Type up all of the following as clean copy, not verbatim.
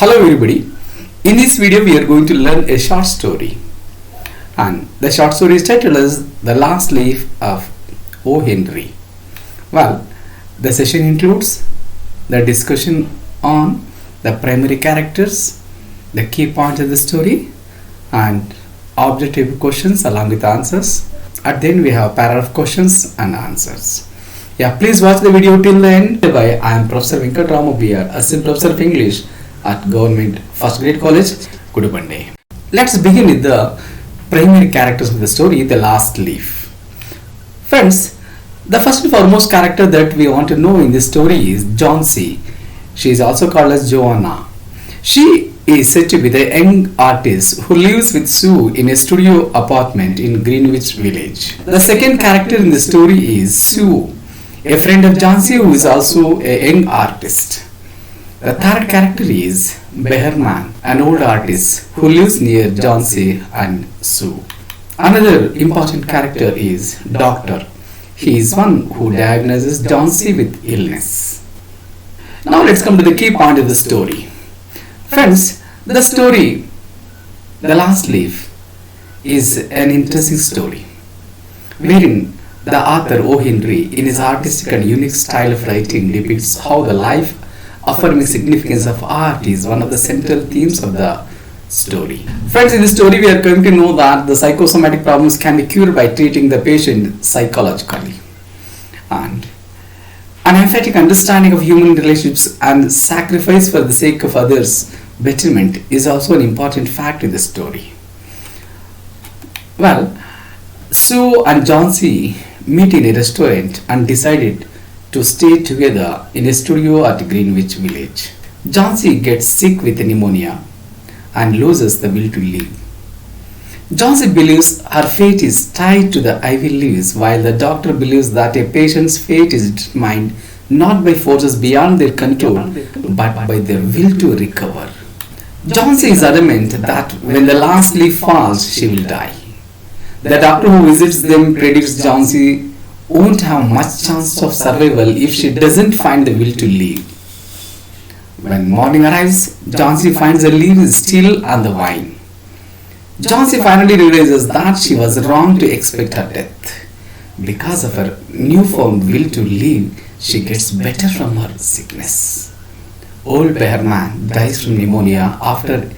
Hello everybody. In this video we are going to learn a short story, and the short story is titled as The Last Leaf of OHenry. Well, the session includes the discussion on the primary characters, the key points of the story, and objective questions along with answers. At the end we have a pair of questions and answers. Yeah, please watch the video till the end. I am Professor Venkatrama BR, Assistant Professor of English at Government First Grade College, Kudupande. Let's begin with the primary characters of the story, The Last Leaf. Friends, the first and foremost character that we want to know in this story is Johnsy. She is also called as Joanna. She is said to be the young artist who lives with Sue in a studio apartment in Greenwich Village. The second character in the story is Sue, a friend of Johnsy who is also a young artist. The third character is Behrman, an old artist who lives near Johnsy and Sue. Another important character is Doctor. He is one who diagnoses Johnsy with illness. Now let's come to the key point of the story. Friends, the story, The Last Leaf, is an interesting story wherein the author OHenry, in his artistic and unique style of writing, depicts how the life affirming significance of art is one of the central themes of the story. Friends, in this story we are going to know that the psychosomatic problems can be cured by treating the patient psychologically. And an emphatic understanding of human relationships and sacrifice for the sake of others' betterment is also an important fact in the story. Well, Sue and Johnsy meet in a restaurant and decided to stay together in a studio at Greenwich Village. Johnsy gets sick with pneumonia and loses the will to live. Johnsy believes her fate is tied to the ivy leaves, while the doctor believes that a patient's fate is determined not by forces beyond their control but by their will to recover. Johnsy is adamant that when the last leaf falls, she will die. The doctor who visits them predicts Johnsy won't have much chance of survival if she doesn't find the will to live. When morning arrives, Johnsy finds the leaf is still on the vine. Johnsy finally realizes that she was wrong to expect her death. Because of her newfound will to live, she gets better from her sickness. Old Behrman dies from pneumonia after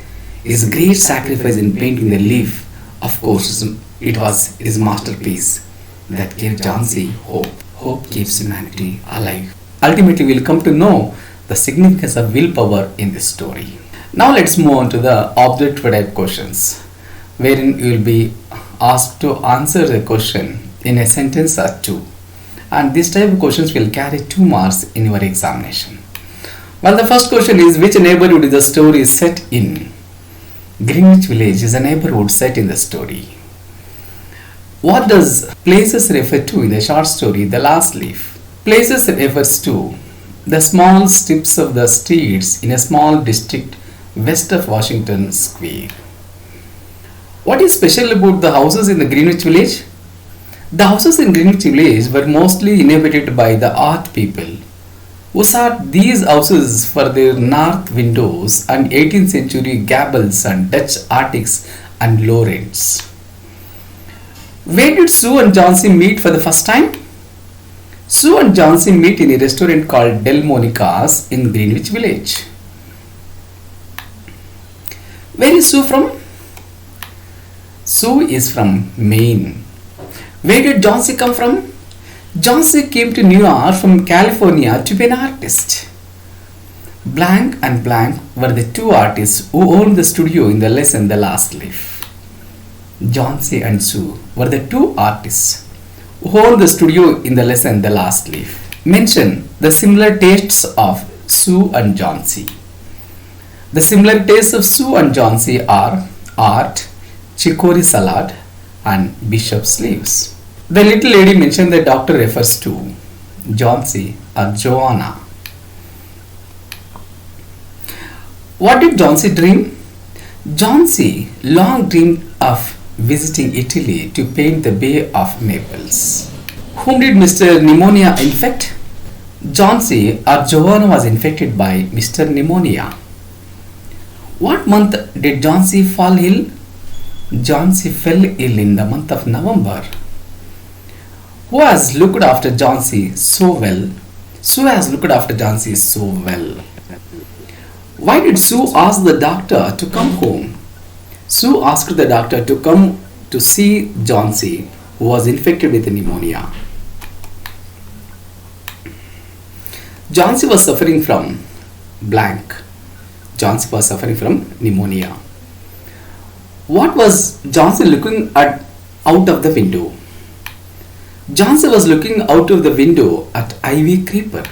his great sacrifice in painting the leaf. Of course, it was his masterpiece that gave Johnsy hope. Hope keeps humanity alive. Ultimately, we will come to know the significance of willpower in this story. Now let's move on to the objective type questions, wherein you will be asked to answer a question in a sentence or two. And this type of questions will carry 2 marks in your examination. Well, the first question is, which neighborhood is the story set in? Greenwich Village is a neighborhood set in the story. What does places refer to in the short story The Last Leaf? Places refers to the small strips of the streets in a small district west of Washington Square. What is special about the houses in the Greenwich Village? The houses in Greenwich Village were mostly inhabited by the art people, who sought these houses for their north windows and 18th century gables and Dutch attics and low rents. Where did Sue and Johnsy meet for the first time? Sue and Johnsy meet in a restaurant called Delmonico's in Greenwich Village. Where is Sue from? Sue is from Maine. Where did Johnsy come from? Johnsy came to New York from California to be an artist. Blank and Blank were the two artists who owned the studio in the lesson The Last Leaf. Johnsy and Sue were the two artists who owned the studio in the lesson The Last Leaf. Mention the similar tastes of Sue and Johnsy. The similar tastes of Sue and Johnsy are art, chicory salad, and bishop's leaves. The little lady mentioned the doctor refers to Johnsy or Joanna. What did Johnsy dream? Johnsy long dreamed of visiting Italy to paint the Bay of Naples. Whom did Mr. Pneumonia infect? Johnsy or Joanna was infected by Mr. Pneumonia. What month did Jhansi fall ill? Jhansi fell ill in the month of November. Who has looked after Jhansi so well? Sue has looked after Jhansi so well. Why did Sue ask the doctor to come home? Sue asked the doctor to come to see Jhansi, who was infected with pneumonia. Jhansi was suffering from blank. Jhansi was suffering from pneumonia. What was Jhansi looking at out of the window? Jhansi was looking out of the window at ivy creeper.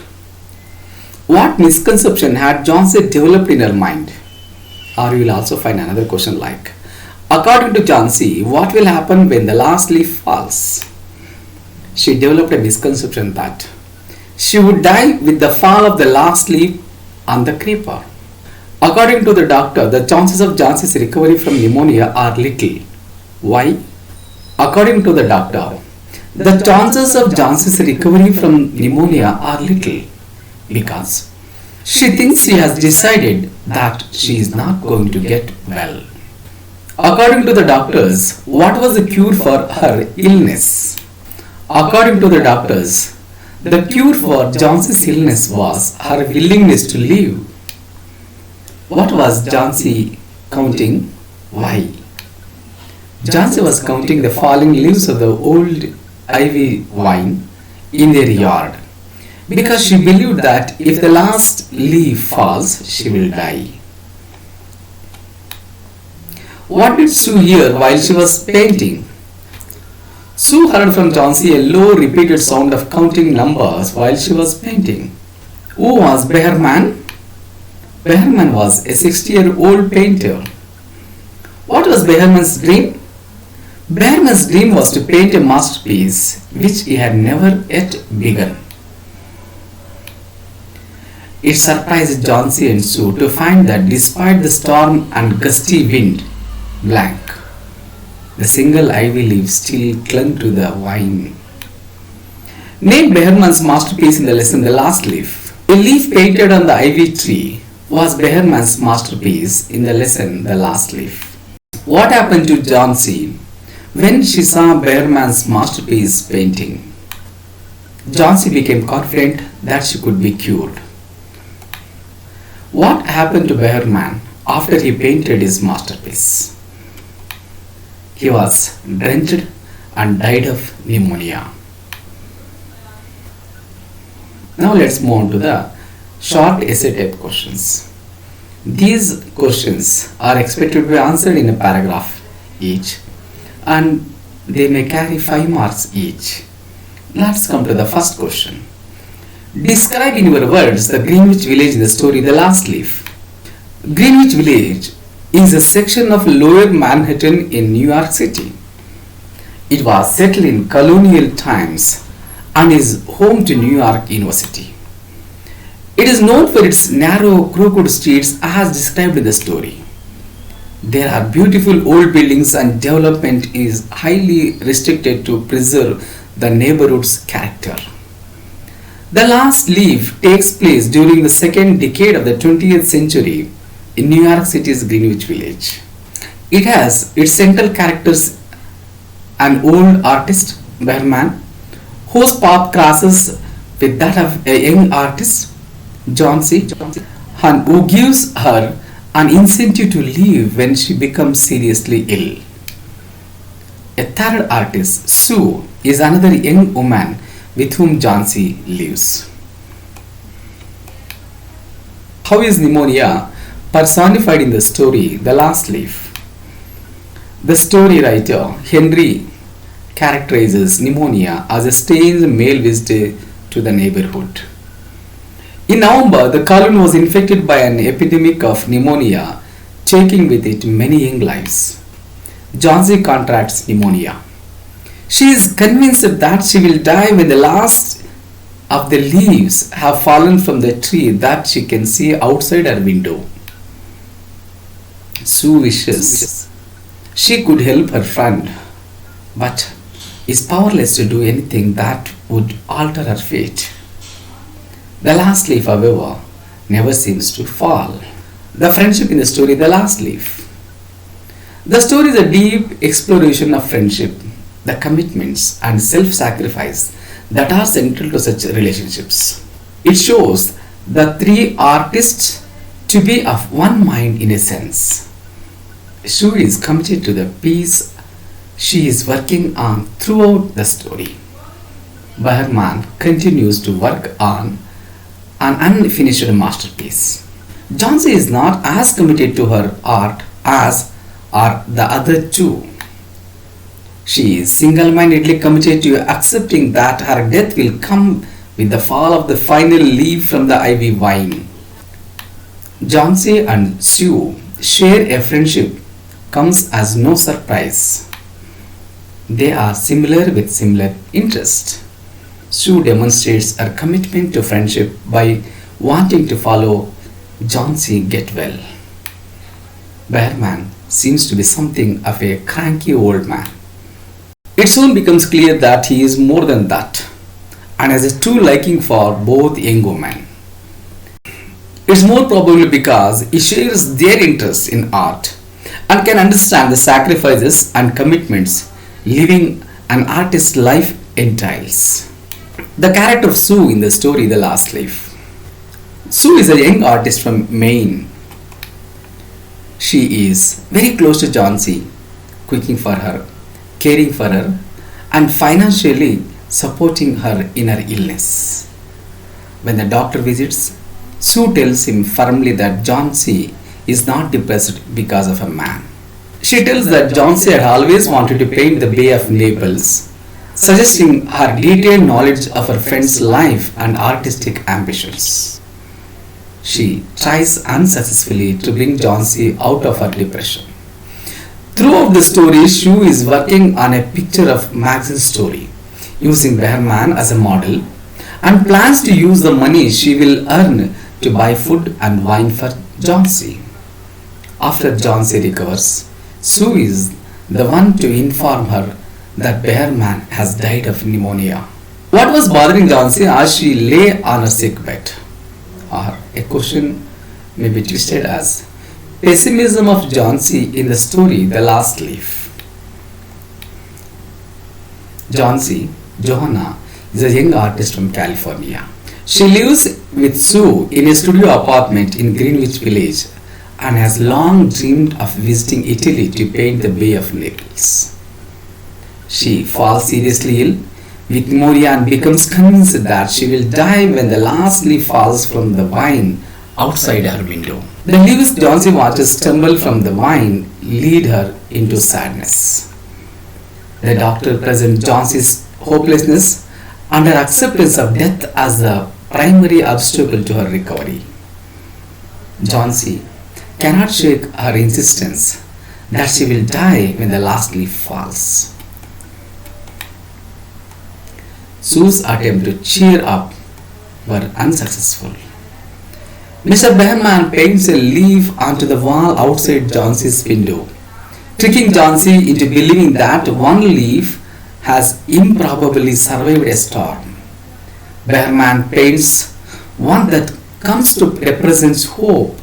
What misconception had Jhansi developed in her mind? Or you will also find another question like, according to Jhansi, what will happen when the last leaf falls? She developed a misconception that she would die with the fall of the last leaf on the creeper. According to the doctor, the chances of Jhansi's recovery from pneumonia are little. Why? According to the doctor, the chances of Jhansi's recovery from pneumonia are little because she thinks she has decided that she is not going to get well. According to the doctors, what was the cure for her illness? According to the doctors, the cure for Jhansi's illness was her willingness to live. What was Jhansi counting? Why? Jhansi was counting the falling leaves of the old ivy vine in their yard because she believed that if the last leaf falls, she will die. What did Sue hear while she was painting? Sue heard from Jhansi a low repeated sound of counting numbers while she was painting. Who was Behrman? Behrman was a 60-year-old painter. What was Behrman's dream? Behrman's dream was to paint a masterpiece which he had never yet begun. It surprised Jhansi and Sue to find that despite the storm and gusty wind, blank, the single ivy leaf still clung to the vine. Name Behrman's masterpiece in the lesson The Last Leaf. A leaf painted on the ivy tree was Behrman's masterpiece in the lesson The Last Leaf. What happened to Jhansi when she saw Behrman's masterpiece painting? Jhansi became confident that she could be cured. What happened to Behrman after he painted his masterpiece? He was drenched and died of pneumonia. Now let's move on to the short essay type questions. These questions are expected to be answered in a paragraph each and they may carry 5 marks each. Let's come to the first question. Describe in your words the Greenwich village in the story The Last Leaf. Greenwich village is a section of Lower Manhattan in New York City. It was settled in colonial times and is home to New York University. It is known for its narrow, crooked streets as described in the story. There are beautiful old buildings and development is highly restricted to preserve the neighborhood's character. The Last Leaf takes place during the second decade of the 20th century in New York City's Greenwich village. It has its central characters an old artist, Behrman, whose path crosses with that of a young artist, Jhansi, and who gives her an incentive to leave when she becomes seriously ill. A third artist, Sue, is another young woman with whom Jhansi lives. How is pneumonia personified in the story The Last Leaf? The story writer Henry characterizes pneumonia as a strange male visitor to the neighborhood. In November, the colony was infected by an epidemic of pneumonia, taking with it many young lives. Jhansi contracts pneumonia. She is convinced that she will die when the last of the leaves have fallen from the tree that she can see outside her window. Sue wishes she could help her friend, but is powerless to do anything that would alter her fate. The last leaf, however, never seems to fall. The friendship in the story The Last Leaf. The story is a deep exploration of friendship, the commitments and self-sacrifice that are central to such relationships. It shows the three artists to be of one mind in a sense. Sue is committed to the piece she is working on throughout the story. Behrman continues to work on an unfinished masterpiece. Jhansi is not as committed to her art as are the other two. She is single-mindedly committed to accepting that her death will come with the fall of the final leaf from the ivy vine. Jhansi and Sue share a friendship comes as no surprise. They are similar with similar interests. Sue demonstrates her commitment to friendship by wanting to follow Jhansi get well. Behrman seems to be something of a cranky old man. It soon becomes clear that he is more than that and has a true liking for both young women. It's more probably because he shares their interest in art and can understand the sacrifices and commitments living an artist's life entails. The character of Sue in the story The Last Leaf. Sue is a young artist from Maine. She is very close to Jhansi, cooking for her, caring for her, and financially supporting her in her illness. When the doctor visits, Sue tells him firmly that Jhansi is not depressed because of a man. She tells that Jhansi had always wanted to paint the Bay of Naples, suggesting her detailed knowledge of her friend's life and artistic ambitions. She tries unsuccessfully to bring Jhansi out of her depression. Throughout the story, Sue is working on a picture of Max's story, using Behrman as a model, and plans to use the money she will earn to buy food and wine for Jhansi. After Jhansi recovers, Sue is the one to inform her that Behrman has died of pneumonia. What was bothering Jhansi as she lay on her sick bed? Or a question may be twisted as pessimism of Jhansi in the story The Last Leaf. Jhansi, Johanna, is a young artist from California. She lives with Sue in a studio apartment in Greenwich Village and has long dreamed of visiting Italy to paint the Bay of Naples. She falls seriously ill with pneumonia and becomes convinced that she will die when the last leaf falls from the vine outside her window. The leaves Jhansi watches stumble from the vine lead her into sadness. The doctor presents Jhansi's hopelessness and her acceptance of death as the primary obstacle to her recovery. Jhansi cannot shake her insistence that she will die when the last leaf falls. Sue's attempt to cheer up were unsuccessful. Mr. Behrman paints a leaf onto the wall outside Jhansi's window, tricking Jhansi into believing that one leaf has improbably survived a storm. Behrman paints one that comes to represent hope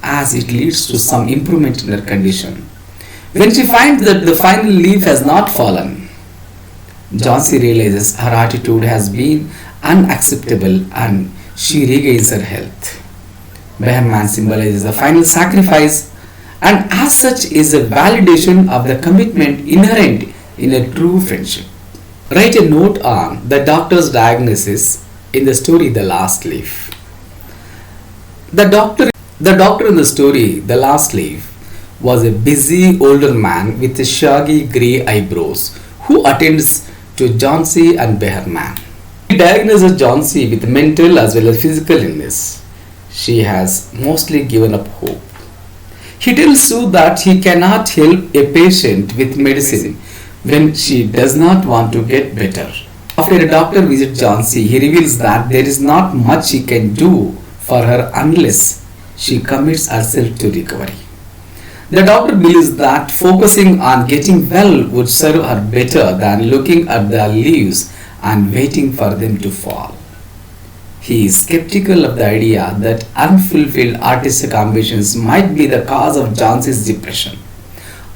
as it leads to some improvement in her condition. When she finds that the final leaf has not fallen, Jhansi realizes her attitude has been unacceptable and she regains her health. Behrman symbolizes the final sacrifice and as such is a validation of the commitment inherent in a true friendship. Write a note on the doctor's diagnosis in the story The Last Leaf. The doctor in the story The Last Leaf was a busy older man with shaggy grey eyebrows who attends to Jhansi and Behrman. He diagnoses Jhansi with mental as well as physical illness. She has mostly given up hope. He tells Sue that he cannot help a patient with medicine when she does not want to get better. After a doctor visits Jhansi, he reveals that there is not much he can do for her unless she commits herself to recovery. The doctor believes that focusing on getting well would serve her better than looking at the leaves and waiting for them to fall. He is skeptical of the idea that unfulfilled artistic ambitions might be the cause of Jhansi's depression,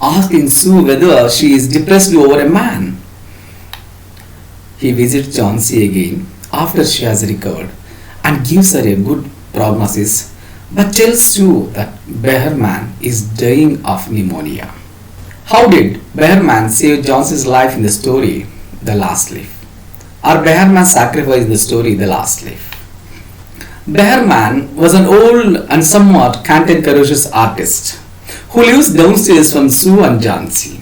asking Sue whether she is depressed over a man. He visits Jhansi again after she has recovered and gives her a good prognosis, but tells Sue that Behrman is dying of pneumonia. How did Behrman save Jhansi's life in the story The Last Leaf? Or Behrman sacrifice in the story The Last Leaf? Behrman was an old and somewhat cantankerous artist who lives downstairs from Sue and Jhansi.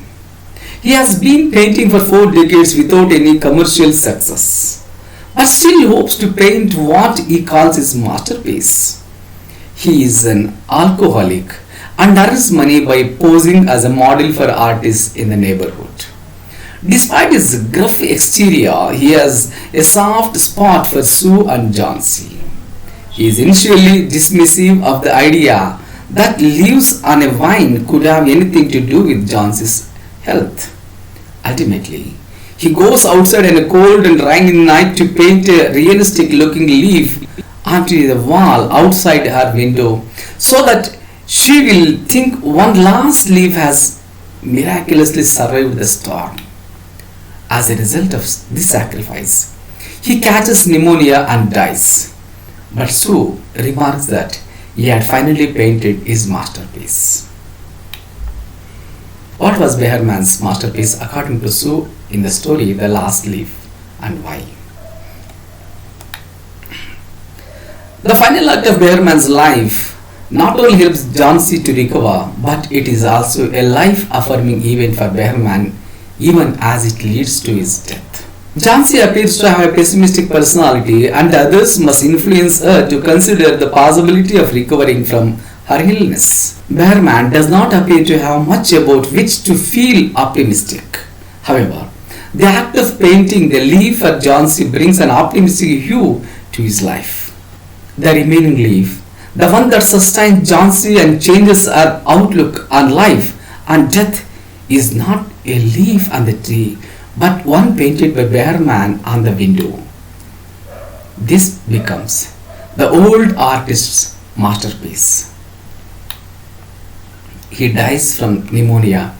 He has been painting for 4 decades without any commercial success, but still hopes to paint what he calls his masterpiece. He is an alcoholic and earns money by posing as a model for artists in the neighborhood. Despite his gruff exterior, he has a soft spot for Sue and Jhansi. He is initially dismissive of the idea that leaves on a vine could have anything to do with Jhansi's health. Ultimately, he goes outside on a cold and rainy night to paint a realistic looking leaf onto the wall outside her window so that she will think one last leaf has miraculously survived the storm. As a result of this sacrifice, he catches pneumonia and dies. But Sue remarks that he had finally painted his masterpiece. What was Behrman's masterpiece according to Sue in the story The Last Leaf, and why? The final act of Behrman's life not only helps Jhansi to recover, but it is also a life-affirming event for Behrman even as it leads to his death. Jhansi appears to have a pessimistic personality, and others must influence her to consider the possibility of recovering from her illness. Behrman does not appear to have much about which to feel optimistic. However, the act of painting the leaf for Jhansi brings an optimistic hue to his life. The remaining leaf, the one that sustains Jhansi and changes her outlook on life and death, is not a leaf on the tree, but one painted by Behrman on the window. This becomes the old artist's masterpiece. He dies from pneumonia.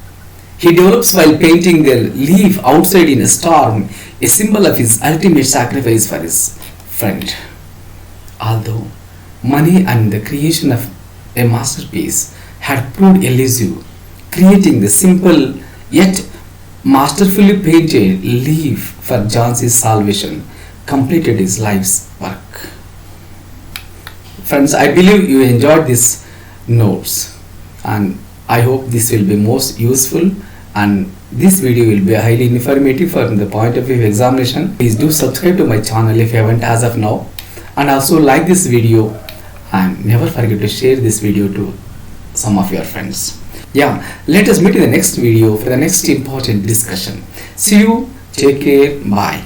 He develops while painting the leaf outside in a storm, a symbol of his ultimate sacrifice for his friend. Although money and the creation of a masterpiece had proved elusive, creating the simple yet masterfully painted leaf for Jhansi's salvation completed his life's work. Friends, I believe you enjoyed these notes, and I hope this will be most useful, and this video will be highly informative from the point of view of examination. Please do subscribe to my channel if you haven't as of now, and also like this video, and never forget to share this video to some of your friends. Yeah, let us meet in the next video for the next important discussion. See you, take care, bye.